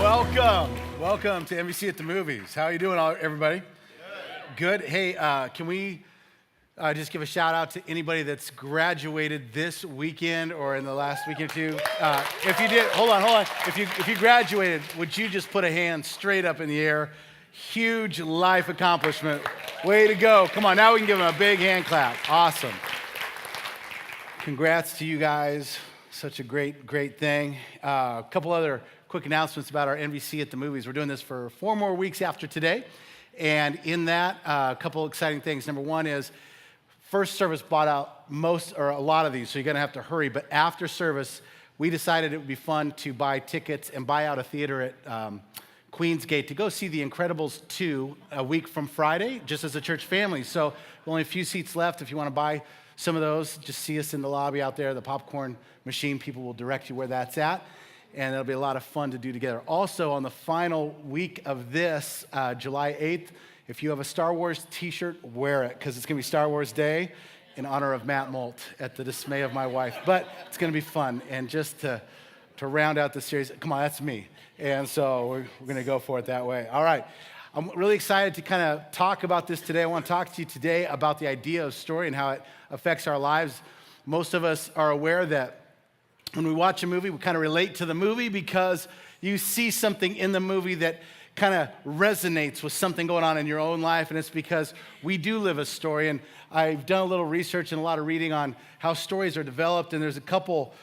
Welcome to NVC At The Movies. How are you doing, everybody? Good. Hey, can we just give a shout out to anybody that's graduated this weekend or in the last week or two? If you did, hold on. If you graduated, would you just put a hand straight up in the air? Huge life accomplishment. Way to go. Come on, now we can give them a big hand clap. Awesome. Congrats to you guys. Such a great thing. A couple other quick announcements about our NVC at the Movies. We're doing this for 4 more weeks after today. And in that, a couple exciting things. Number one is first service bought out a lot of these, so you're going to have to hurry. But after service, we decided it would be fun to buy tickets and buy out a theater at Queensgate to go see The Incredibles 2 a week from Friday, just as a church family. So only a few seats left. If you want to buy some of those, just see us in the lobby out there. The popcorn machine people will direct you where that's at. And it'll be a lot of fun to do together. Also, on the final week of this, July 8th, if you have a Star Wars t-shirt, wear it, because it's going to be Star Wars Day in honor of Matt Molt, at the dismay of my wife. But it's going to be fun. And just to round out the series, come on, that's me. And so we're going to go for it that way. All right. I'm really excited to kind of talk about this today. I want to talk to you today about the idea of story and how it affects our lives. Most of us are aware that when we watch a movie, we kind of relate to the movie because you see something in the movie that kind of resonates with something going on in your own life, and it's because we do live a story. And I've done a little research and a lot of reading on how stories are developed, and there's a couple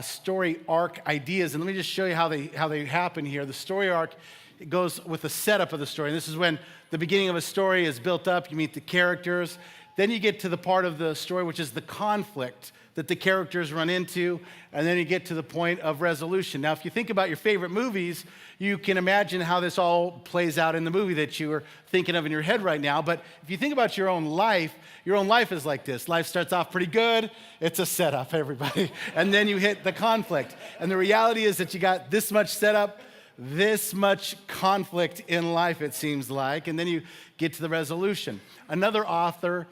story arc ideas, and let me just show you how they happen here. The story arc, it goes with the setup of the story. And this is when the beginning of a story is built up, you meet the characters, then you get to the part of the story which is the conflict that the characters run into, and then you get to the point of resolution. Now, if you think about your favorite movies, you can imagine how this all plays out in the movie that you are thinking of in your head right now. But if you think about your own life is like this. Life starts off pretty good. It's a setup, everybody. And then you hit the conflict. And the reality is that you got this much setup, this much conflict in life, it seems like, and then you get to the resolution. Another author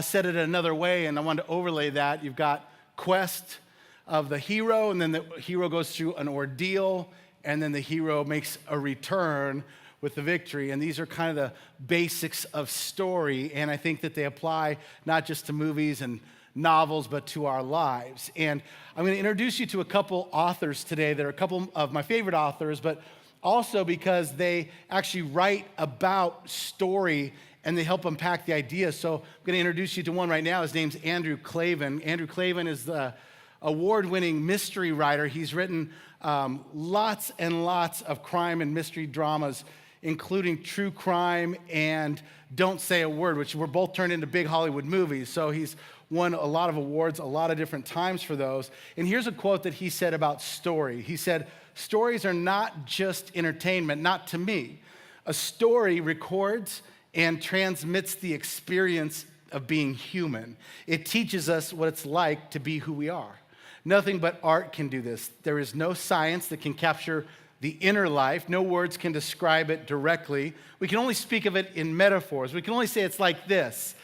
said it another way, and I wanted to overlay that. You've got quest of the hero, and then the hero goes through an ordeal, and then the hero makes a return with the victory. And these are kind of the basics of story, and I think that they apply not just to movies and novels, but to our lives. And I'm going to introduce you to a couple authors today that are a couple of my favorite authors, but also because they actually write about story and they help unpack the ideas. So I'm going to introduce you to one right now. His name's Andrew Klavan. Andrew Klavan is the award-winning mystery writer. He's written lots and lots of crime and mystery dramas, including True Crime and Don't Say a Word, which were both turned into big Hollywood movies. So he's won a lot of awards a lot of different times for those. And here's a quote that he said about story. He said, "Stories are not just entertainment, not to me. A story records and transmits the experience of being human. It teaches us what it's like to be who we are. Nothing but art can do this. There is no science that can capture the inner life. No words can describe it directly. We can only speak of it in metaphors. We can only say it's like this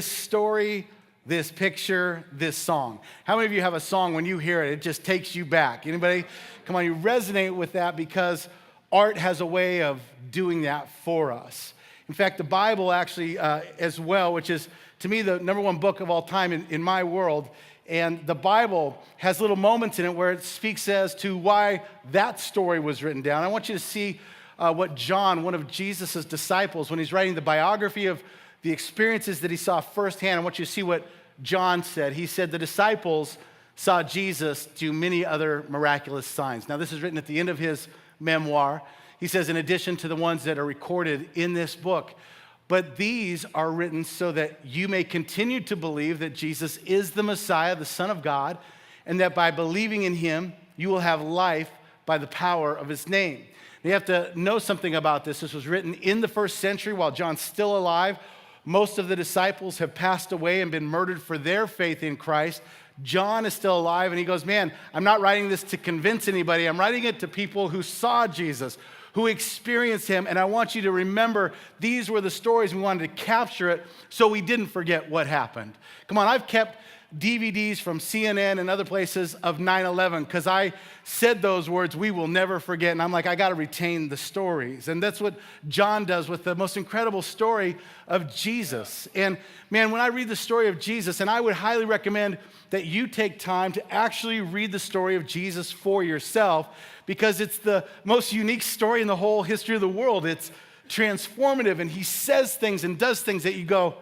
story, this picture, this song." How many of you have a song when you hear it, it just takes you back? Anybody? Come on, you resonate with that because art has a way of doing that for us. In fact, the Bible actually as well, which is to me the number one book of all time in my world, and the Bible has little moments in it where it speaks as to why that story was written down. I want you to see what John, one of Jesus' disciples, when he's writing the biography of the experiences that he saw firsthand, I want you to see what John said. He said the disciples saw Jesus do many other miraculous signs. Now, this is written at the end of his memoir. He says, in addition to the ones that are recorded in this book, but these are written so that you may continue to believe that Jesus is the Messiah, the Son of God, and that by believing in him, you will have life by the power of his name. You have to know something about this. This was written in the first century while John's still alive. Most of the disciples have passed away and been murdered for their faith in Christ. John is still alive, and he goes, man, I'm not writing this to convince anybody. I'm writing it to people who saw Jesus, who experienced him, and I want you to remember these were the stories. We wanted to capture it so we didn't forget what happened. Come on, I've kept DVDs from CNN and other places of 9/11 because I said those words, "We will never forget." And I'm like, I got to retain the stories. And that's what John does with the most incredible story of Jesus. And man, when I read the story of Jesus, and I would highly recommend that you take time to actually read the story of Jesus for yourself because it's the most unique story in the whole history of the world. It's transformative, and he says things and does things that you go,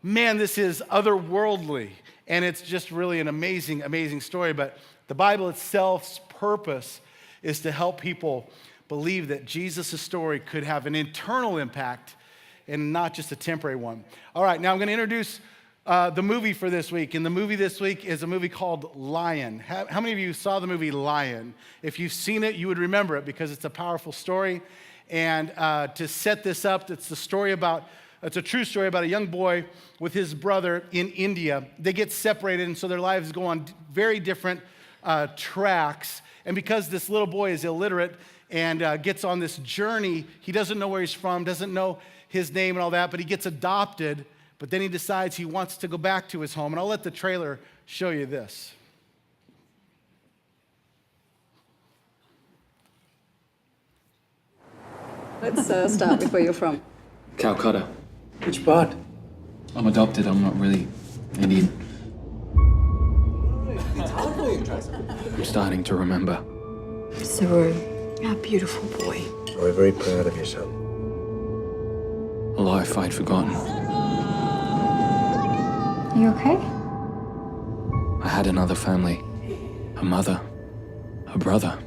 man, this is otherworldly. And it's just really an amazing, amazing story. But the Bible itself's purpose is to help people believe that Jesus' story could have an internal impact and not just a temporary one. All right, now I'm going to introduce the movie for this week. And the movie this week is a movie called Lion. How many of you saw the movie Lion? If you've seen it, you would remember it because it's a powerful story. And to set this up, it's a true story about a young boy with his brother in India. They get separated, and so their lives go on very different tracks. And because this little boy is illiterate and gets on this journey, he doesn't know where he's from, doesn't know his name and all that, but he gets adopted. But then he decides he wants to go back to his home. And I'll let the trailer show you this. Let's start with where you're from. Calcutta. Which part? I'm adopted. I'm not really Indian. I'm starting to remember. Saru, our beautiful boy. We're very proud of you, son. A life I'd forgotten. Are you okay? I had another family. A mother. A brother.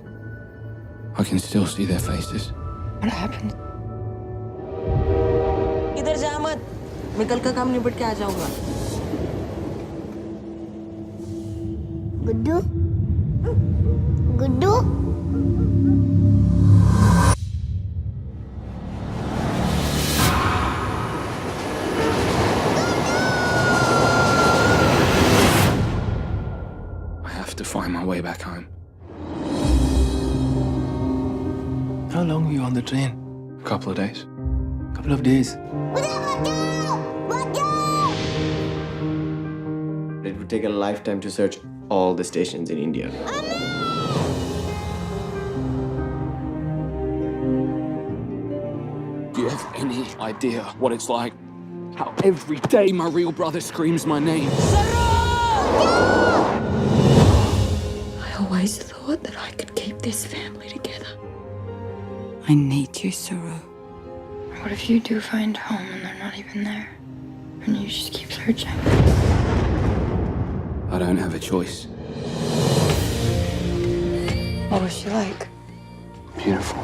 I can still see their faces. What happened? इधर जा मत मैं कल का काम निपट के आ जाऊंगा Guddu Guddu I have to find my way back home. How long were you on the train? A couple of days. Couple of days. It would take a lifetime to search all the stations in India. Do you have any idea what it's like? How every day my real brother screams my name. I always thought that I could keep this family together. I need you, Saru. What if you do find home and they're not even there? And you just keep searching? I don't have a choice. What was she like? Beautiful.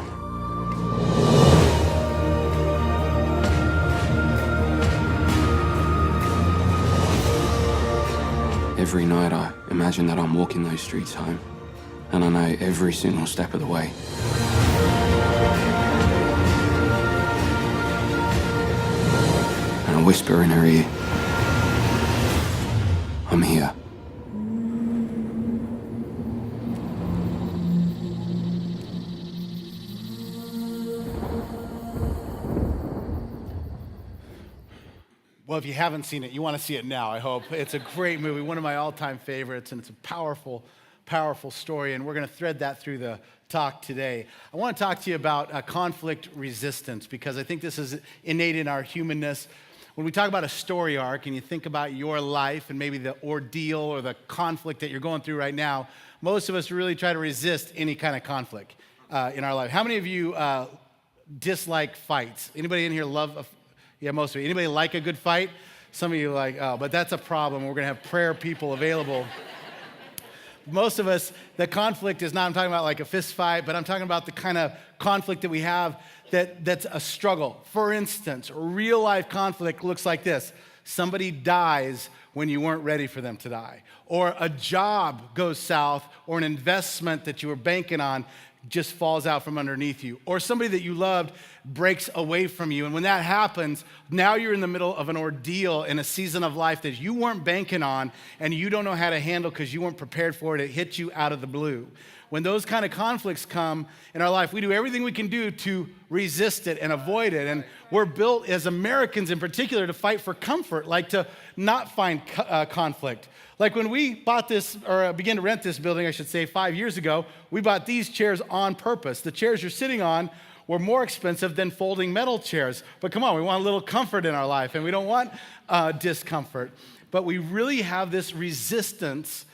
Every night I imagine that I'm walking those streets home, and I know every single step of the way. And I whisper in her ear, I'm here. Well, if you haven't seen it, you want to see it now, I hope. It's a great movie, one of my all-time favorites, and it's a powerful, powerful story, and we're going to thread that through the talk today. I want to talk to you about conflict resistance, because I think this is innate in our humanness. When we talk about a story arc, and you think about your life and maybe the ordeal or the conflict that you're going through right now, most of us really try to resist any kind of conflict in our life. How many of you dislike fights? Anybody in here love Yeah, most of you. Anybody like a good fight? Some of you are like, oh, but that's a problem. We're going to have prayer people available. Most of us, the conflict is not, I'm talking about like a fist fight, but I'm talking about the kind of conflict that we have that's a struggle. For instance, real life conflict looks like this. Somebody dies when you weren't ready for them to die. Or a job goes south, or an investment that you were banking on just falls out from underneath you. Or somebody that you loved breaks away from you. And when that happens, now you're in the middle of an ordeal in a season of life that you weren't banking on and you don't know how to handle because you weren't prepared for it. It hit you out of the blue. when those kind of conflicts come in our life, we do everything we can do to resist it and avoid it. And we're built as Americans in particular to fight for comfort, like to not find conflict. Like when we bought this, or began to rent this building, I should say, 5 years ago, we bought these chairs on purpose. The chairs you're sitting on were more expensive than folding metal chairs. But come on, we want a little comfort in our life, and we don't want discomfort. But we really have this resistance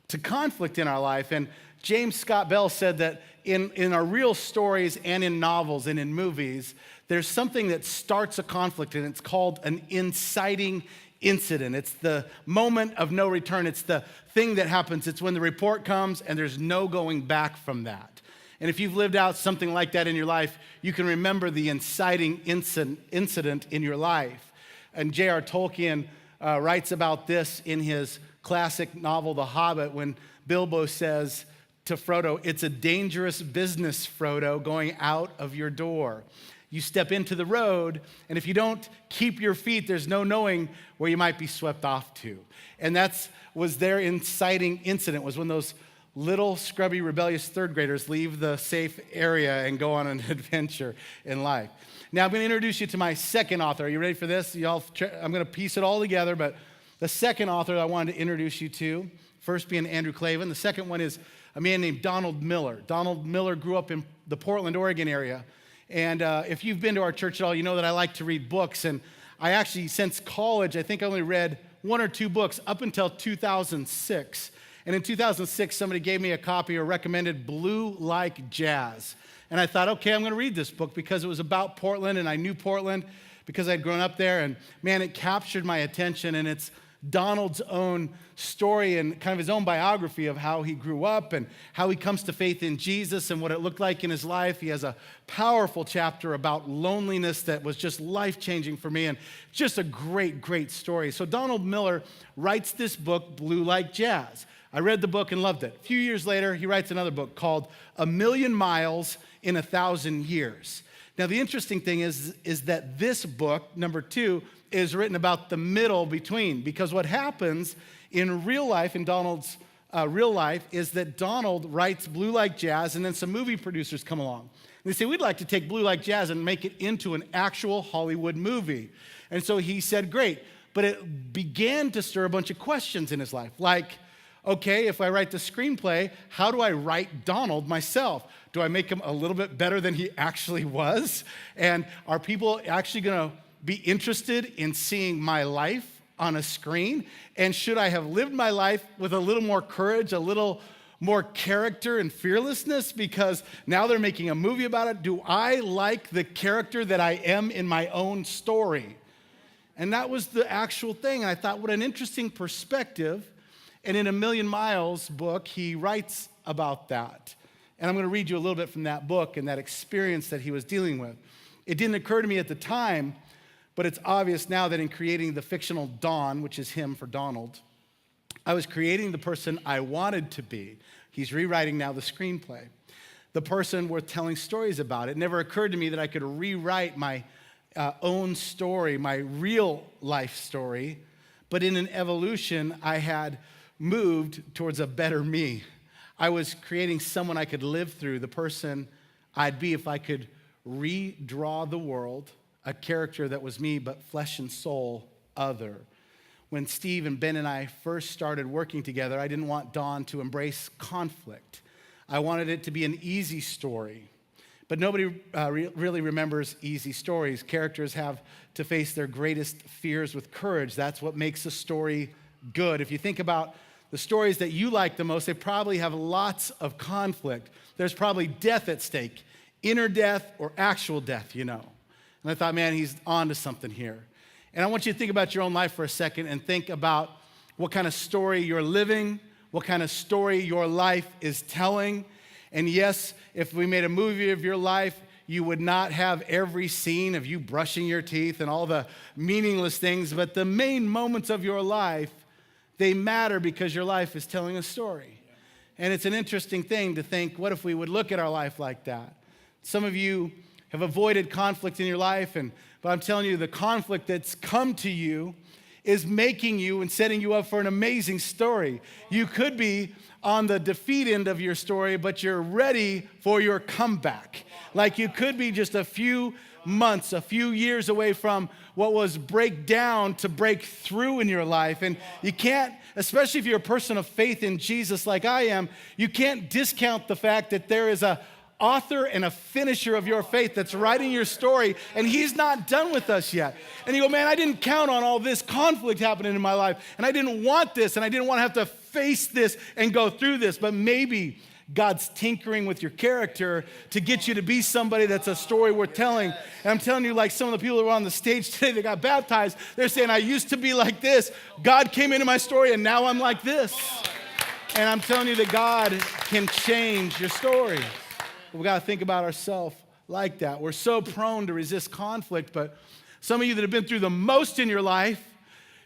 to conflict in our life. And James Scott Bell said that in our real stories and in novels and in movies, there's something that starts a conflict, and it's called an inciting incident. It's the moment of no return. It's the thing that happens. It's when the report comes and there's no going back from that. And if you've lived out something like that in your life, you can remember the inciting incident in your life. And J.R. Tolkien writes about this in his classic novel, The Hobbit, when Bilbo says to Frodo, "It's a dangerous business, Frodo, going out of your door. You step into the road, and if you don't keep your feet, there's no knowing where you might be swept off to." And that was their inciting incident, was when those little scrubby rebellious third graders leave the safe area and go on an adventure in life. Now I'm going to introduce you to my second author. Are you ready for this? I'm going to piece it all together, but the second author I wanted to introduce you to, first being Andrew Klavan. The second one is a man named Donald Miller. Donald Miller grew up in the Portland, Oregon area. And if you've been to our church at all, you know that I like to read books. And I actually, since college, I think I only read 1 or 2 books up until 2006. And in 2006, somebody gave me a copy or recommended Blue Like Jazz. And I thought, okay, I'm going to read this book because it was about Portland, and I knew Portland because I'd grown up there. And man, it captured my attention, and it's Donald's own story and kind of his own biography of how he grew up and how he comes to faith in Jesus and what it looked like in his life. He has a powerful chapter about loneliness that was just life-changing for me, and just a great, great story. So Donald Miller writes this book, Blue Like Jazz. I read the book and loved it. A few years later, he writes another book called A Million Miles in 1,000 Years. Now, the interesting thing is that this book, number 2, is written about the middle between, because what happens in real life, in Donald's real life, is that Donald writes Blue Like Jazz, and then some movie producers come along. And they say, we'd like to take Blue Like Jazz and make it into an actual Hollywood movie. And so he said, great. But it began to stir a bunch of questions in his life, like, okay, if I write the screenplay, how do I write Donald myself? Do I make him a little bit better than he actually was? And are people actually going to be interested in seeing my life on a screen? And should I have lived my life with a little more courage, a little more character and fearlessness, because now they're making a movie about it? Do I like the character that I am in my own story? And that was the actual thing. And I thought, what an interesting perspective. And in A Million Miles book, he writes about that. And I'm going to read you a little bit from that book and that experience that he was dealing with. It didn't occur to me at the time, but it's obvious now that in creating the fictional Don, which is him for Donald, I was creating the person I wanted to be. He's rewriting now the screenplay. The person worth telling stories about. It never occurred to me that I could rewrite my own story, my real life story, but in an evolution, I had moved towards a better me. I was creating someone I could live through, the person I'd be if I could redraw the world, a character that was me, but flesh and soul other. When Steve and Ben and I first started working together, I didn't want Don to embrace conflict. I wanted it to be an easy story. But nobody really remembers easy stories. Characters have to face their greatest fears with courage. That's what makes a story good. If you think about the stories that you like the most, they probably have lots of conflict. There's probably death at stake, inner death or actual death, you know. And I thought, man, he's on to something here. And I want you to think about your own life for a second and think about what kind of story you're living, what kind of story your life is telling. And yes, if we made a movie of your life, you would not have every scene of you brushing your teeth and all the meaningless things, but the main moments of your life, they matter because your life is telling a story. And it's an interesting thing to think, what if we would look at our life like that? Some of you have avoided conflict in your life, but I'm telling you, the conflict that's come to you is making you and setting you up for an amazing story. You could be on the defeat end of your story, but you're ready for your comeback. Like you could be just a few months, a few years away from what was break down to break through in your life. And you can't, especially if you're a person of faith in Jesus like I am, you can't discount the fact that there is a author and a finisher of your faith that's writing your story, and he's not done with us yet. And you go, man, I didn't count on all this conflict happening in my life, and I didn't want this, and I didn't want to have to face this and go through this, but maybe God's tinkering with your character to get you to be somebody that's a story worth telling. And I'm telling you, like some of the people that were on the stage today that got baptized, they're saying, I used to be like this. God came into my story, and now I'm like this. And I'm telling you that God can change your story. We've got to think about ourselves like that. We're so prone to resist conflict, but some of you that have been through the most in your life,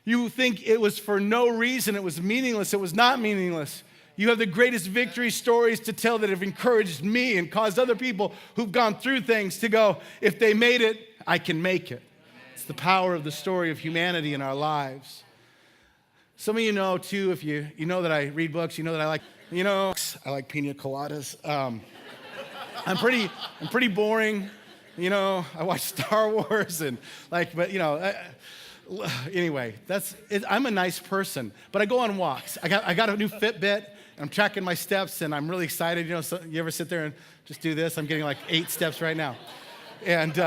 you think it was for no reason, it was meaningless. It was not meaningless. You have the greatest victory stories to tell that have encouraged me and caused other people who've gone through things to go, if they made it, I can make it. It's the power of the story of humanity in our lives. Some of you know, too, if you know that I read books, you know that I like pina coladas. I'm pretty boring. I watch Star Wars and anyway, I'm a nice person, but I go on walks. I got a new Fitbit, and I'm tracking my steps, and I'm really excited. So you ever sit there and just do this? I'm getting like 8 steps right now, and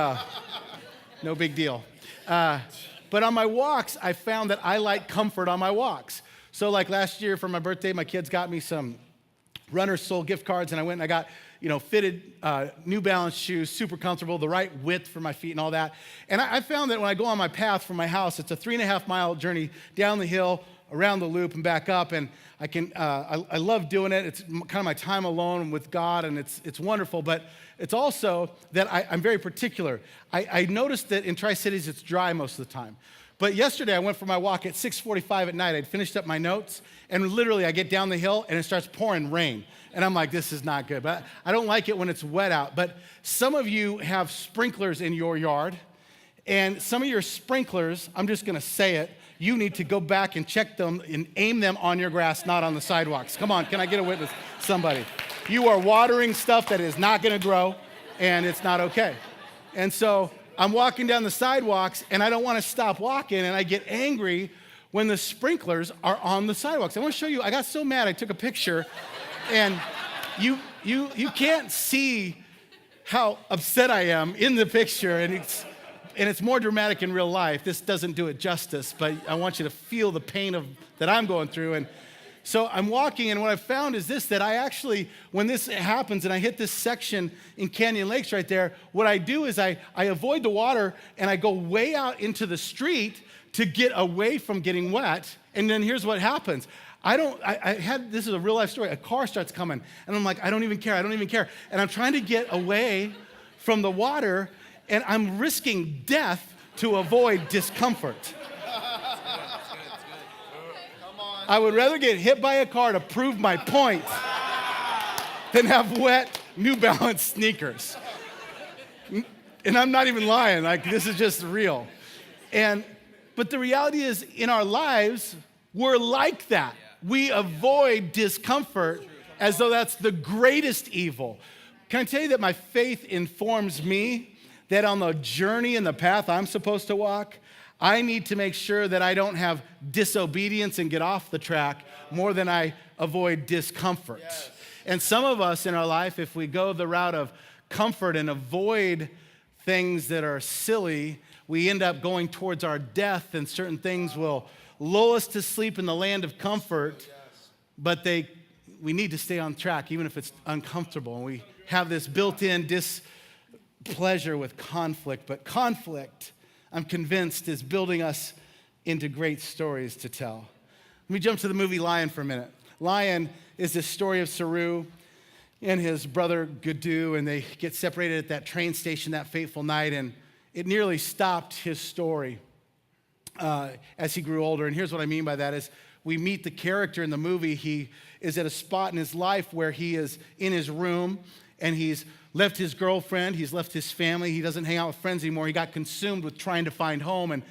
no big deal. But on my walks, I found that I like comfort on my walks. So like last year for my birthday, my kids got me some Runner's Soul gift cards, and I went and I got fitted New Balance shoes, super comfortable, the right width for my feet and all that. And I found that when I go on my path from my house, it's a 3.5-mile journey down the hill, around the loop, and back up. And I love doing it. It's kind of my time alone with God, and it's wonderful. But it's also that I'm very particular. I noticed that in Tri-Cities, it's dry most of the time. But yesterday, I went for my walk at 6:45 at night. I'd finished up my notes, and literally, I get down the hill, and it starts pouring rain. And I'm like, this is not good. But I don't like it when it's wet out. But some of you have sprinklers in your yard, and some of your sprinklers, I'm just going to say it, you need to go back and check them and aim them on your grass, not on the sidewalks. Come on, can I get a witness? Somebody. You are watering stuff that is not going to grow, and it's not okay. And so I'm walking down the sidewalks, and I don't want to stop walking, and I get angry when the sprinklers are on the sidewalks. I want to show you, I got so mad, I took a picture, and you can't see how upset I am in the picture, and it's more dramatic in real life. This doesn't do it justice, but I want you to feel the pain that I'm going through. And so I'm walking, and what I found is this, that I actually, when this happens and I hit this section in Canyon Lakes right there, what I do is I avoid the water, and I go way out into the street to get away from getting wet. And then here's what happens. This is a real life story. A car starts coming, and I'm like, I don't even care. And I'm trying to get away from the water, and I'm risking death to avoid discomfort. I would rather get hit by a car to prove my point than have wet New Balance sneakers. And I'm not even lying. Like, this is just real. But the reality is, in our lives, we're like that. We avoid discomfort as though that's the greatest evil. Can I tell you that my faith informs me that on the journey and the path I'm supposed to walk, I need to make sure that I don't have disobedience and get off the track more than I avoid discomfort. Yes. And some of us in our life, if we go the route of comfort and avoid things that are silly, we end up going towards our death, and certain things will lull us to sleep in the land of comfort, but we need to stay on track, even if it's uncomfortable. And we have this built-in displeasure with conflict, but conflict, I'm convinced, is building us into great stories to tell. Let me jump to the movie Lion for a minute. Lion is this story of Saru and his brother Gudu, and they get separated at that train station that fateful night, and it nearly stopped his story as he grew older. And here's what I mean by that is we meet the character in the movie. He is at a spot in his life where he is in his room, and he's left his girlfriend, he's left his family, he doesn't hang out with friends anymore. He got consumed with trying to find home and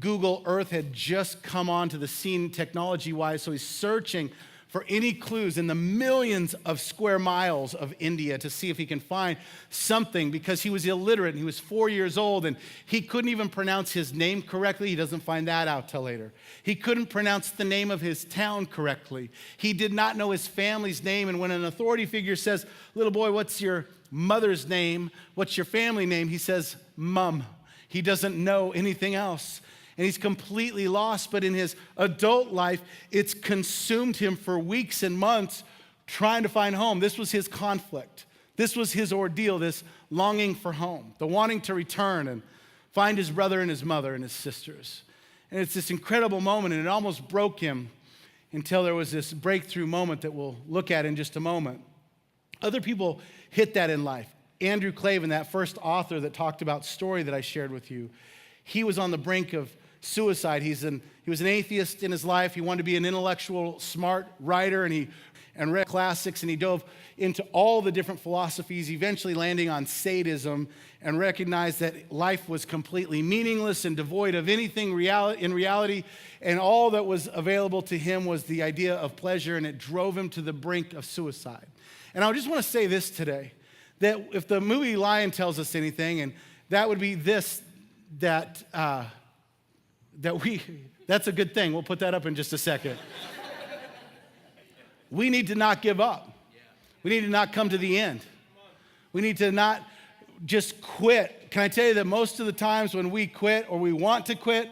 Google Earth had just come onto the scene technology-wise, so he's searching for any clues in the millions of square miles of India to see if he can find something, because he was illiterate and he was 4 years old and he couldn't even pronounce his name correctly. He doesn't find that out till later. He couldn't pronounce the name of his town correctly. He did not know his family's name, and when an authority figure says, "Little boy, what's your mother's name? What's your family name?" he says, "Mom." He doesn't know anything else. And he's completely lost, but in his adult life, it's consumed him for weeks and months trying to find home. This was his conflict. This was his ordeal, this longing for home, the wanting to return and find his brother and his mother and his sisters. And it's this incredible moment, and it almost broke him until there was this breakthrough moment that we'll look at in just a moment. Other people hit that in life. Andrew Clavin, that first author that talked about story that I shared with you, he was on the brink of suicide. He was an atheist in his life. He wanted to be an intellectual, smart writer, and read classics, and he dove into all the different philosophies, eventually landing on sadism, and recognized that life was completely meaningless and devoid of anything in reality, and all that was available to him was the idea of pleasure, and it drove him to the brink of suicide. And I just want to say this today, that if the movie Lion tells us anything, and that would be this, that's a good thing. We'll put that up in just a second. We need to not give up. We need to not come to the end. We need to not just quit. Can I tell you that most of the times when we quit or we want to quit,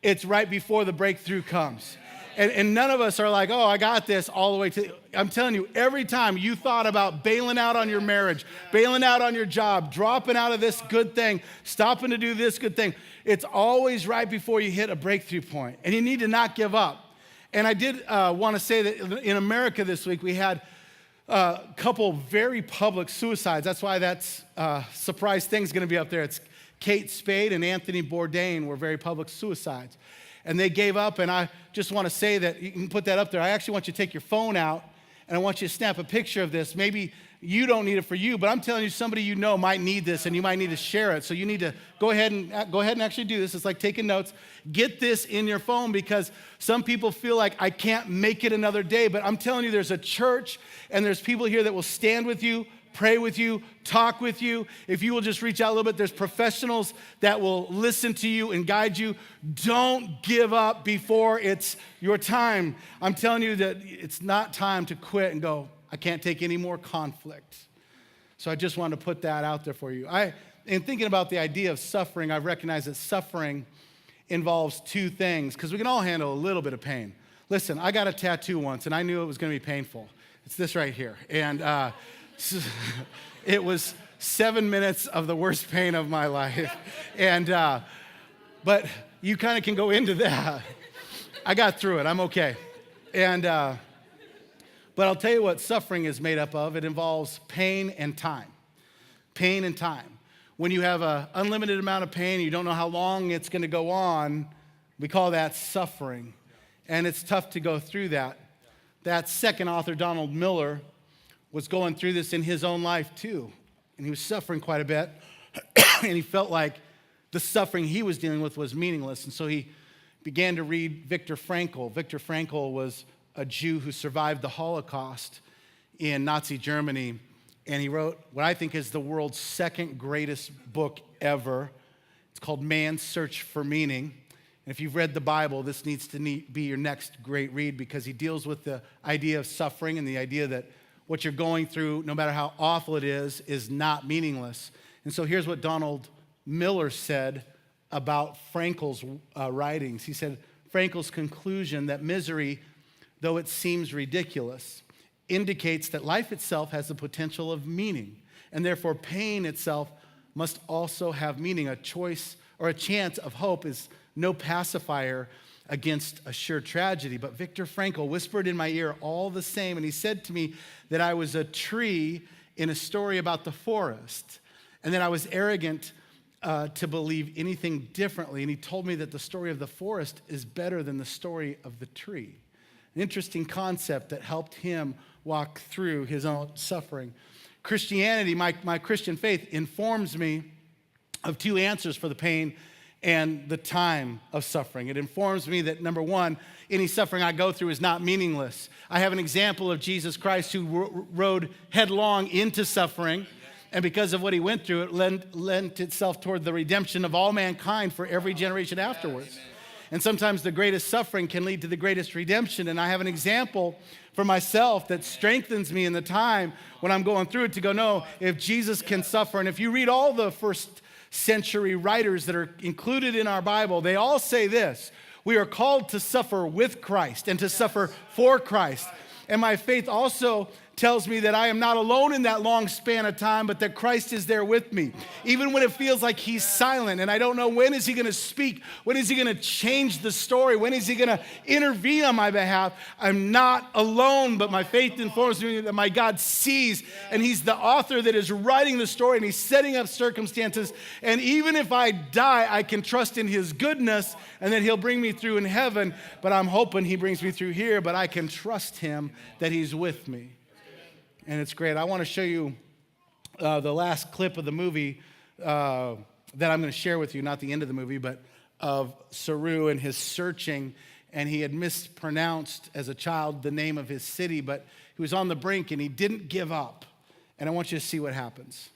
it's right before the breakthrough comes. And none of us are like, "Oh, I got this," all the way to, I'm telling you, every time you thought about bailing out on your marriage, bailing out on your job, dropping out of this good thing, stopping to do this good thing, it's always right before you hit a breakthrough point. And you need to not give up. And I did want to say that in America this week, we had a couple very public suicides. That's why that's surprise thing's going to be up there. It's Kate Spade and Anthony Bourdain were very public suicides. And they gave up, and I just want to say that, you can put that up there. I actually want you to take your phone out, and I want you to snap a picture of this. Maybe you don't need it for you, but I'm telling you, somebody you know might need this, and you might need to share it. So you need to go ahead and actually do this. It's like taking notes. Get this in your phone, because some people feel like, "I can't make it another day," but I'm telling you, there's a church, and there's people here that will stand with you, pray with you, talk with you. If you will just reach out a little bit, there's professionals that will listen to you and guide you. Don't give up before it's your time. I'm telling you that it's not time to quit and go, "I can't take any more conflict." So I just wanted to put that out there for you. In thinking about the idea of suffering, I've recognized that suffering involves two things, because we can all handle a little bit of pain. Listen, I got a tattoo once, and I knew it was going to be painful. It's this right here. And it was 7 minutes of the worst pain of my life. And but you kind of can go into that. I got through it. I'm okay. And but I'll tell you what suffering is made up of. It involves pain and time. Pain and time. When you have an unlimited amount of pain, you don't know how long it's going to go on, we call that suffering. And it's tough to go through that. That second author, Donald Miller, was going through this in his own life too. And he was suffering quite a bit. And he felt like the suffering he was dealing with was meaningless. And so he began to read Viktor Frankl. Viktor Frankl was a Jew who survived the Holocaust in Nazi Germany. And he wrote what I think is the world's second greatest book ever. It's called Man's Search for Meaning. And if you've read the Bible, this needs to be your next great read, because he deals with the idea of suffering and the idea that what you're going through, no matter how awful it is not meaningless. And so here's what Donald Miller said about Frankl's writings. He said, Frankl's conclusion that misery, though it seems ridiculous, indicates that life itself has the potential of meaning, and therefore pain itself must also have meaning. A choice or a chance of hope is no pacifier against a sure tragedy. But Viktor Frankl whispered in my ear all the same, and he said to me that I was a tree in a story about the forest, and that I was arrogant to believe anything differently. And he told me that the story of the forest is better than the story of the tree. An interesting concept that helped him walk through his own suffering. Christianity, my Christian faith, informs me of two answers for the pain and the time of suffering. It informs me that, number one, any suffering I go through is not meaningless. I have an example of Jesus Christ who rode headlong into suffering, and because of what he went through, it lent itself toward the redemption of all mankind for every generation afterwards. And sometimes the greatest suffering can lead to the greatest redemption. And I have an example for myself that strengthens me in the time when I'm going through it to go, no, if Jesus can suffer. And if you read all the first century writers that are included in our Bible, they all say this: we are called to suffer with Christ and to suffer for Christ. And my faith also tells me that I am not alone in that long span of time, but that Christ is there with me. Even when it feels like he's silent and I don't know when is he going to speak, when is he going to change the story, when is he going to intervene on my behalf, I'm not alone, but my faith informs me that my God sees, and he's the author that is writing the story, and he's setting up circumstances. And even if I die, I can trust in his goodness and that he'll bring me through in heaven. But I'm hoping he brings me through here, but I can trust him that he's with me. And it's great. I want to show you the last clip of the movie that I'm going to share with you, not the end of the movie, but of Saru and his searching. And he had mispronounced as a child the name of his city, but he was on the brink and he didn't give up. And I want you to see what happens.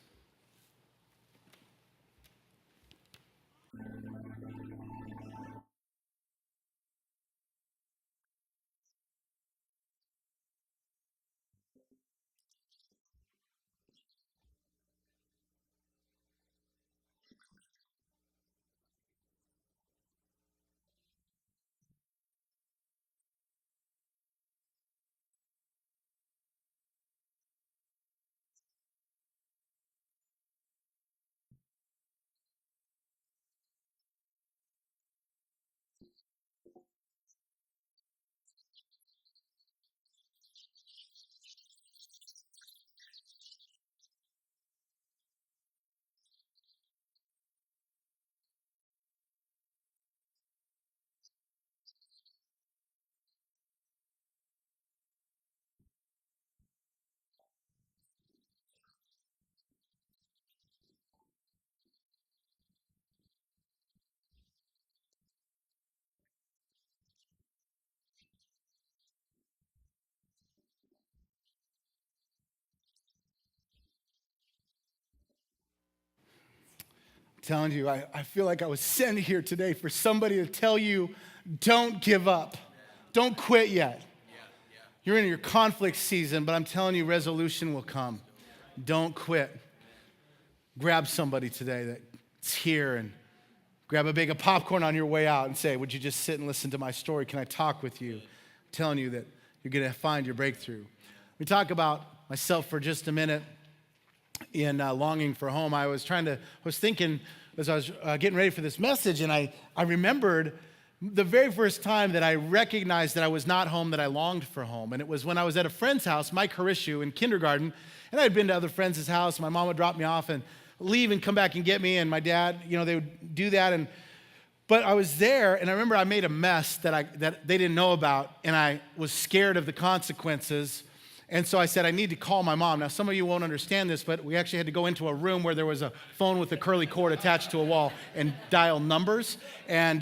Telling you, I feel like I was sent here today for somebody to tell you, don't give up. Don't quit yet. You're in your conflict season, but I'm telling you, resolution will come. Don't quit. Grab somebody today that's here and grab a bag of popcorn on your way out and say, would you just sit and listen to my story? Can I talk with you? I'm telling you that you're going to find your breakthrough. We talk about myself for just a minute. In longing for home, I was thinking as I was getting ready for this message, and I remembered the very first time that I recognized that I was not home, that I longed for home. And it was when I was at a friend's house, Mike Harishu, in kindergarten, and I had been to other friends' house. My mom would drop me off and leave and come back and get me, and my dad, they would do that. But I was there, and I remember I made a mess that they didn't know about, and I was scared of the consequences. And so I said, I need to call my mom. Now, some of you won't understand this, but we actually had to go into a room where there was a phone with a curly cord attached to a wall and dial numbers. And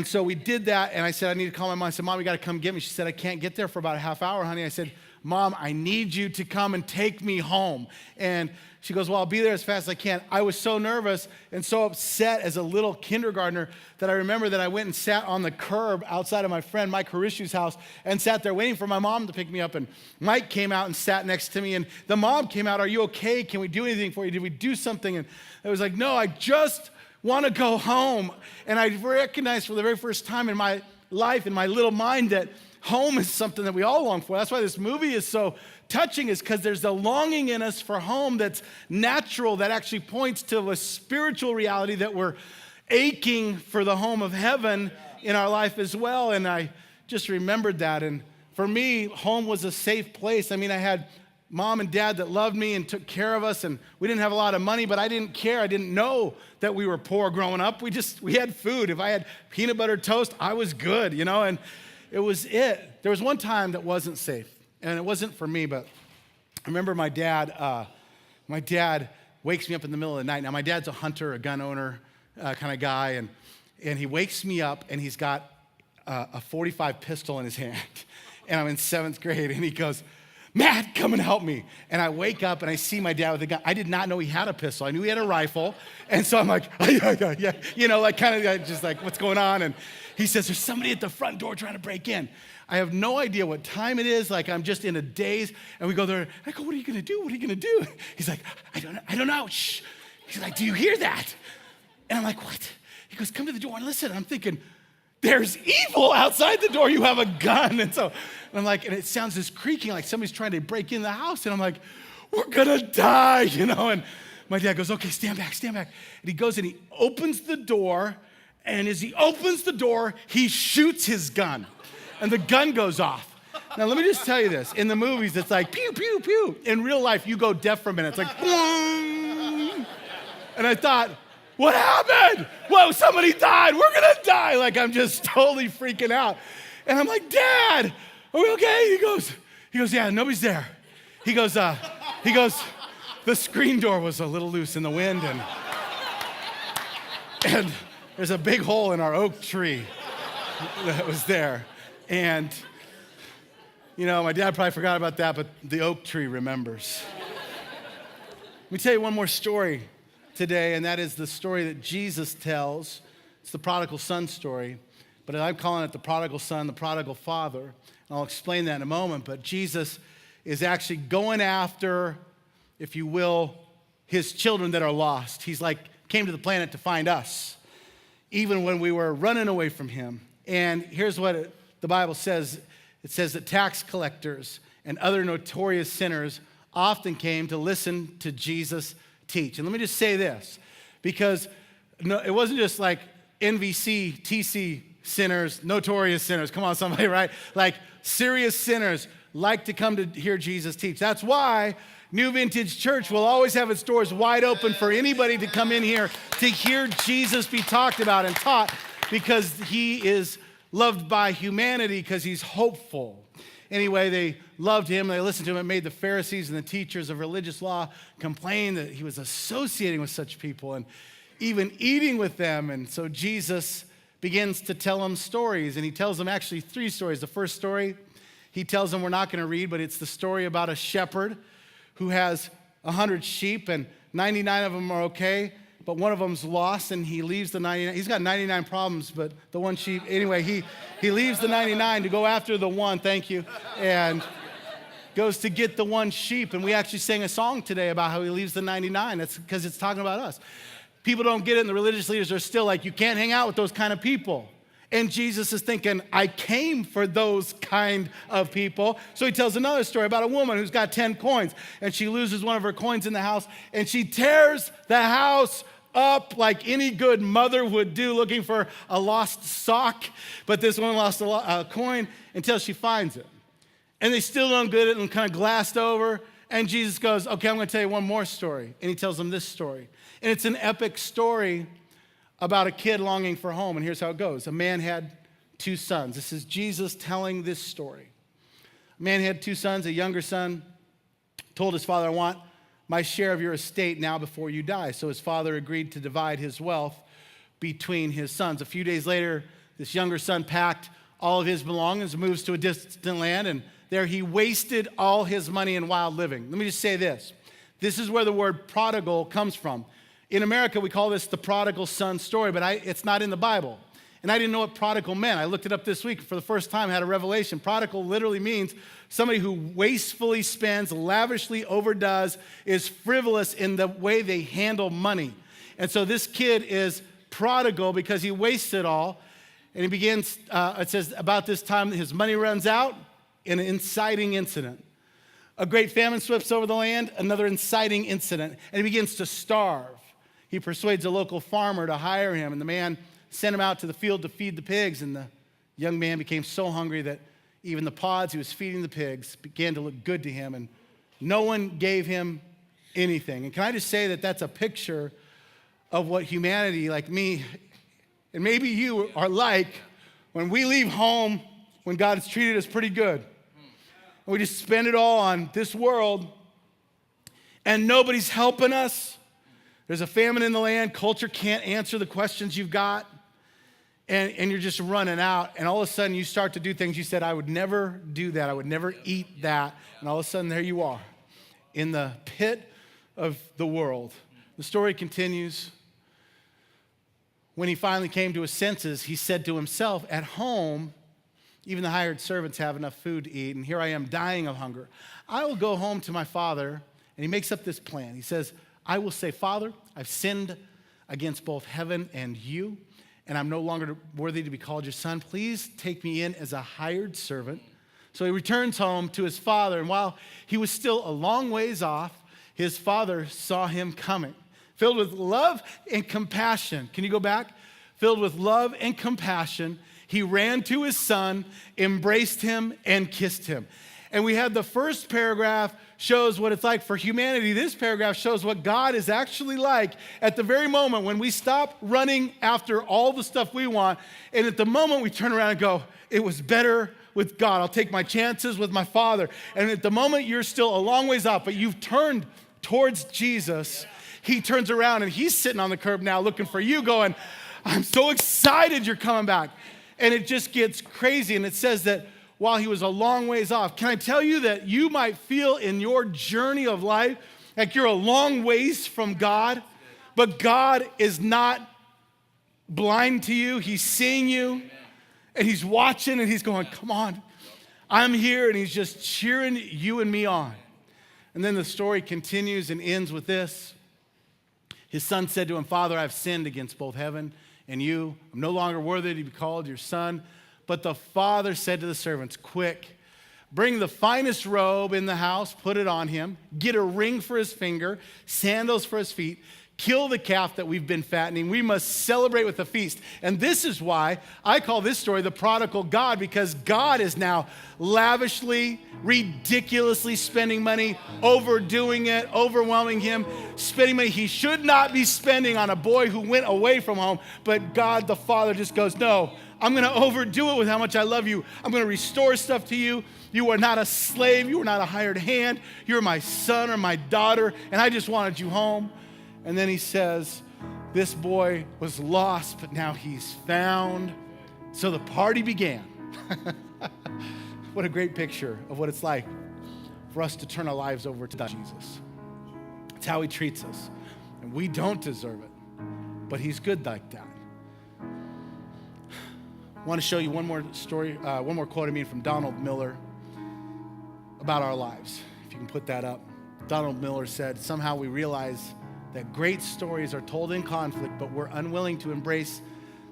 so we did that, and I said, I need to call my mom. I said, Mom, you got to come get me. She said, I can't get there for about a half hour, honey. I said, Mom, I need you to come and take me home. And she goes, well, I'll be there as fast as I can. I was so nervous and so upset as a little kindergartner that I remember that I went and sat on the curb outside of my friend Mike Harishu's house and sat there waiting for my mom to pick me up. And Mike came out and sat next to me, and the mom came out, are you okay? Can we do anything for you? Did we do something? And I was like, no, I just want to go home. And I recognized for the very first time in my life, in my little mind, that home is something that we all long for. That's why this movie is so touching, is because there's a longing in us for home that's natural, that actually points to a spiritual reality that we're aching for the home of heaven in our life as well. And I just remembered that. And for me, home was a safe place. I mean, I had mom and dad that loved me and took care of us, and we didn't have a lot of money, but I didn't care. I didn't know that we were poor growing up. We had food. If I had peanut butter toast, I was good, and it was it. There was one time that wasn't safe, and it wasn't for me, but I remember my dad wakes me up in the middle of the night. Now, my dad's a hunter, a gun owner, kind of guy, and he wakes me up, and he's got a .45 pistol in his hand, and I'm in 7th grade, and he goes, "Matt, come and help me." And I wake up, and I see my dad with a gun. I did not know he had a pistol. I knew he had a rifle, and so I'm like, yeah, you know, like kind of just like, what's going on? And he says, "There's somebody at the front door trying to break in." I have no idea what time it is. Like, I'm just in a daze, and we go there. I go, "What are you gonna do? What are you gonna do?" He's like, I don't know. Shh. He's like, "Do you hear that?" And I'm like, "What?" He goes, "Come to the door and listen." And I'm thinking, there's evil outside the door. You have a gun. And so I'm like, and it sounds this creaking like somebody's trying to break in the house. And I'm like, we're gonna die, you know? And my dad goes, "Okay, stand back, stand back." And he goes and he opens the door. And as he opens the door, he shoots his gun. And the gun goes off. Now, let me just tell you this. In the movies, it's like, pew, pew, pew. In real life, you go deaf for a minute. It's like, boom. And I thought, what happened? Whoa, somebody died. We're gonna die. Like, I'm just totally freaking out. And I'm like, "Dad, are we okay?" He goes, "Yeah, nobody's there." He goes, "The screen door was a little loose in the wind, and there's a big hole in our oak tree that was there." And, you know, my dad probably forgot about that, but the oak tree remembers. Let me tell you one more story today, and that is the story that Jesus tells. It's the prodigal son story, but I'm calling it the prodigal son, the prodigal father. And I'll explain that in a moment, but Jesus is actually going after, if you will, his children that are lost. He's like, came to the planet to find us, even when we were running away from him. And here's what the Bible says. It says that tax collectors and other notorious sinners often came to listen to Jesus teach. And let me just say this, because it wasn't just like NVC, TC sinners, notorious sinners. Come on, somebody, right? Like serious sinners like to come to hear Jesus teach. That's why New Vintage Church will always have its doors wide open for anybody to come in here to hear Jesus be talked about and taught, because he is loved by humanity, because he's hopeful. Anyway, they loved him, they listened to him. It made the Pharisees and the teachers of religious law complain that he was associating with such people and even eating with them. And so Jesus begins to tell them stories, and he tells them actually 3 stories. The first story he tells them we're not going to read, but it's the story about a shepherd who has 100 sheep, and 99 of them are okay, but one of them's lost, and he leaves the 99. He's got 99 problems, but the one sheep, anyway, he leaves the 99 to go after the one, thank you, and goes to get the one sheep. And we actually sang a song today about how he leaves the 99. That's because it's talking about us. People don't get it, and the religious leaders are still like, you can't hang out with those kind of people. And Jesus is thinking, I came for those kind of people. So he tells another story about a woman who's got 10 coins, and she loses one of her coins in the house, and she tears the house up like any good mother would do, looking for a lost sock. But this one lost a coin until she finds it. And they still don't get it and kind of glassed over. And Jesus goes, okay, I'm going to tell you one more story. And he tells them this story. And it's an epic story about a kid longing for home. And here's how it goes. A man had 2 sons. This is Jesus telling this story. A man had 2 sons. A younger son told his father, I want my share of your estate now before you die. So his father agreed to divide his wealth between his sons. A few days later, this younger son packed all of his belongings, moves to a distant land, and there he wasted all his money in wild living. Let me just say this. This is where the word prodigal comes from. In America, we call this the prodigal son story, but it's not in the Bible. And I didn't know what prodigal meant. I looked it up this week for the first time, had a revelation. Prodigal literally means somebody who wastefully spends, lavishly overdoes, is frivolous in the way they handle money. And so this kid is prodigal because he wastes it all. And he begins, it says, about this time his money runs out in an inciting incident. A great famine sweeps over the land, another inciting incident, and he begins to starve. He persuades a local farmer to hire him, and the man sent him out to the field to feed the pigs, and the young man became so hungry that even the pods he was feeding the pigs began to look good to him, and no one gave him anything. And can I just say that that's a picture of what humanity, like me, and maybe you, are like when we leave home when God has treated us pretty good. And we just spend it all on this world, and nobody's helping us. There's a famine in the land. Culture can't answer the questions you've got. And you're just running out. And all of a sudden you start to do things you said, I would never do that. I would never eat that. And all of a sudden there you are in the pit of the world. The story continues. When he finally came to his senses, he said to himself, at home, even the hired servants have enough food to eat, and here I am dying of hunger. I will go home to my father. And he makes up this plan. He says, I will say, Father, I've sinned against both heaven and you, and I'm no longer worthy to be called your son. Please take me in as a hired servant. So he returns home to his father, and while he was still a long ways off, his father saw him coming, filled with love and compassion. Can you go back? Filled with love and compassion, he ran to his son, embraced him, and kissed him. And we had the first paragraph shows what it's like for humanity. This paragraph shows what God is actually like at the very moment when we stop running after all the stuff we want. And at the moment we turn around and go, it was better with God. I'll take my chances with my Father. And at the moment you're still a long ways off, but you've turned towards Jesus, he turns around and he's sitting on the curb now looking for you going, I'm so excited you're coming back. And it just gets crazy. And it says that while he was a long ways off. Can I tell you that you might feel in your journey of life like you're a long ways from God, but God is not blind to you. He's seeing you, and he's watching, and he's going, come on, I'm here, and he's just cheering you and me on. And then the story continues and ends with this. His son said to him, Father, I've sinned against both heaven and you. I'm no longer worthy to be called your son. But the father said to the servants, quick, bring the finest robe in the house, put it on him, get a ring for his finger, sandals for his feet, kill the calf that we've been fattening. We must celebrate with a feast. And this is why I call this story the prodigal God, because God is now lavishly, ridiculously spending money, overdoing it, overwhelming him, spending money he should not be spending on a boy who went away from home. But God the Father just goes, no, I'm going to overdo it with how much I love you. I'm going to restore stuff to you. You are not a slave. You are not a hired hand. You're my son or my daughter, and I just wanted you home. And then he says, this boy was lost, but now he's found. So the party began. What a great picture of what it's like for us to turn our lives over to Jesus. It's how he treats us. And we don't deserve it, but he's good like that. I want to show you one more story, one more quote from Donald Miller about our lives. If you can put that up. Donald Miller said, somehow we realize that great stories are told in conflict, but we're unwilling to embrace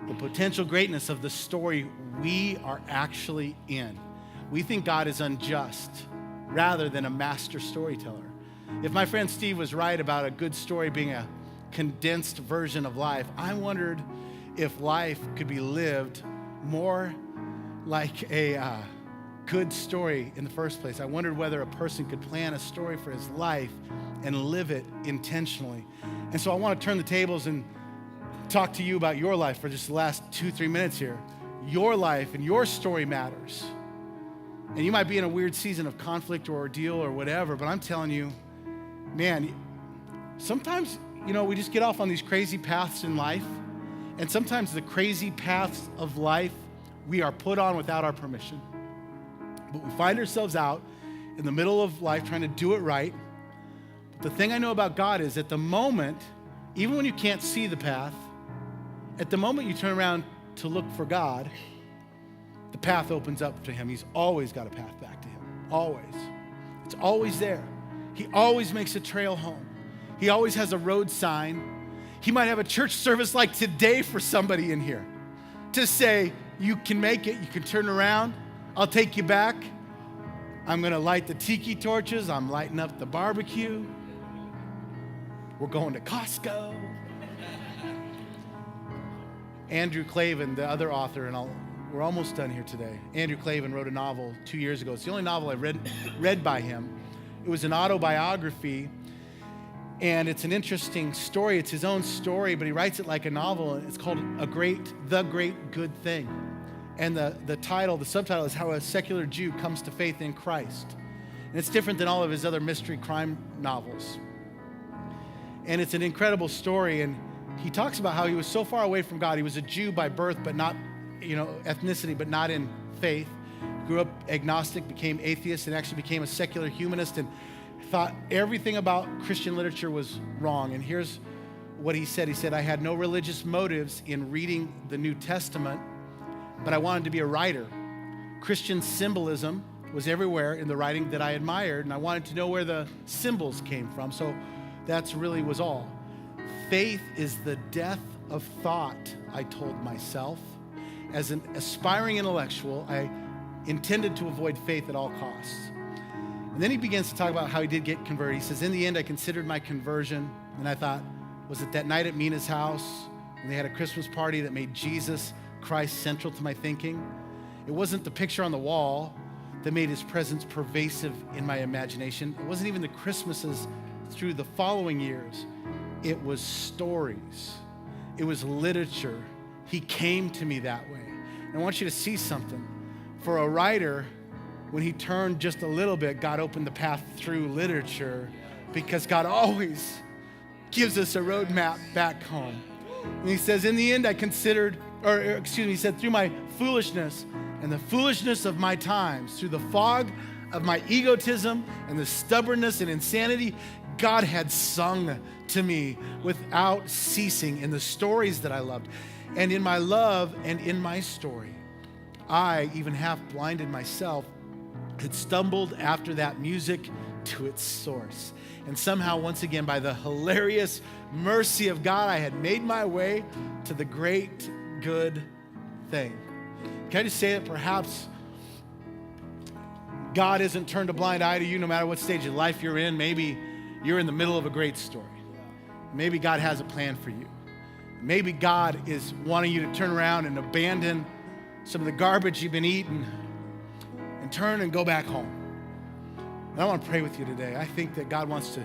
the potential greatness of the story we are actually in. We think God is unjust rather than a master storyteller. If my friend Steve was right about a good story being a condensed version of life, I wondered if life could be lived more like a good story in the first place. I wondered whether a person could plan a story for his life and live it intentionally. And so I want to turn the tables and talk to you about your life for just the last 2-3 minutes here. Your life and your story matters. And you might be in a weird season of conflict or ordeal or whatever, but I'm telling you, man, sometimes, we just get off on these crazy paths in life. And sometimes the crazy paths of life we are put on without our permission. But we find ourselves out in the middle of life trying to do it right. But the thing I know about God is at the moment, even when you can't see the path, at the moment you turn around to look for God, the path opens up to him. He's always got a path back to him. Always. It's always there. He always makes a trail home. He always has a road sign. He might have a church service like today for somebody in here to say, you can make it, you can turn around, I'll take you back. I'm gonna light the tiki torches, I'm lighting up the barbecue. We're going to Costco. Andrew Clavin, the other author, and we're almost done here today. Andrew Clavin wrote a novel 2 years ago. It's the only novel I read by him. It was an autobiography. And it's an interesting story. It's his own story, but he writes it like a novel. It's called The Great Good Thing. And the title, the subtitle is How a Secular Jew Comes to Faith in Christ. And it's different than all of his other mystery crime novels. And it's an incredible story. And he talks about how he was so far away from God. He was a Jew by birth, but not, ethnicity, but not in faith. Grew up agnostic, became atheist, and actually became a secular humanist, and thought everything about Christian literature was wrong. And here's what he said. He said, I had no religious motives in reading the New Testament, but I wanted to be a writer. Christian symbolism was everywhere in the writing that I admired, and I wanted to know where the symbols came from. So that's really was all. Faith is the death of thought, I told myself. As an aspiring intellectual, I intended to avoid faith at all costs. And then he begins to talk about how he did get converted. He says, in the end, I considered my conversion, and I thought, was it that night at Mina's house when they had a Christmas party that made Jesus Christ central to my thinking? It wasn't the picture on the wall that made his presence pervasive in my imagination. It wasn't even the Christmases through the following years. It was stories. It was literature. He came to me that way. And I want you to see something. For a writer, when he turned just a little bit, God opened the path through literature, because God always gives us a roadmap back home. And he says, in the end, I considered, he said, through my foolishness and the foolishness of my times, through the fog of my egotism and the stubbornness and insanity, God had sung to me without ceasing in the stories that I loved. And in my love and in my story, I, even half blinded myself, had stumbled after that music to its source. And somehow, once again, by the hilarious mercy of God, I had made my way to the great good thing. Can I just say that perhaps God hasn't turned a blind eye to you no matter what stage of life you're in? Maybe you're in the middle of a great story. Maybe God has a plan for you. Maybe God is wanting you to turn around and abandon some of the garbage you've been eating and turn and go back home. And I want to pray with you today. I think that God wants to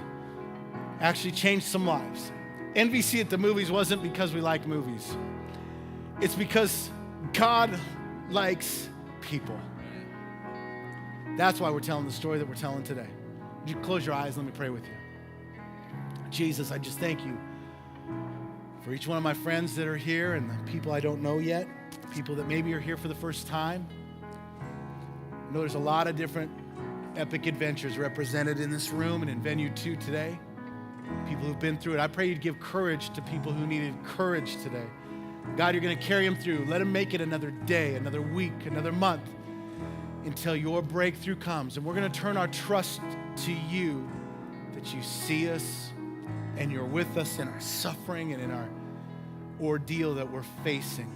actually change some lives. NVC at the Movies wasn't because we like movies. It's because God likes people. That's why we're telling the story that we're telling today. Would you close your eyes? Let me pray with you. Jesus, I just thank you for each one of my friends that are here and the people I don't know yet, people that maybe are here for the first time. I know there's a lot of different epic adventures represented in this room and in Venue 2 today. People who've been through it. I pray you'd give courage to people who needed courage today. God, you're going to carry them through. Let them make it another day, another week, another month until your breakthrough comes. And we're going to turn our trust to you, that you see us and you're with us in our suffering and in our ordeal that we're facing.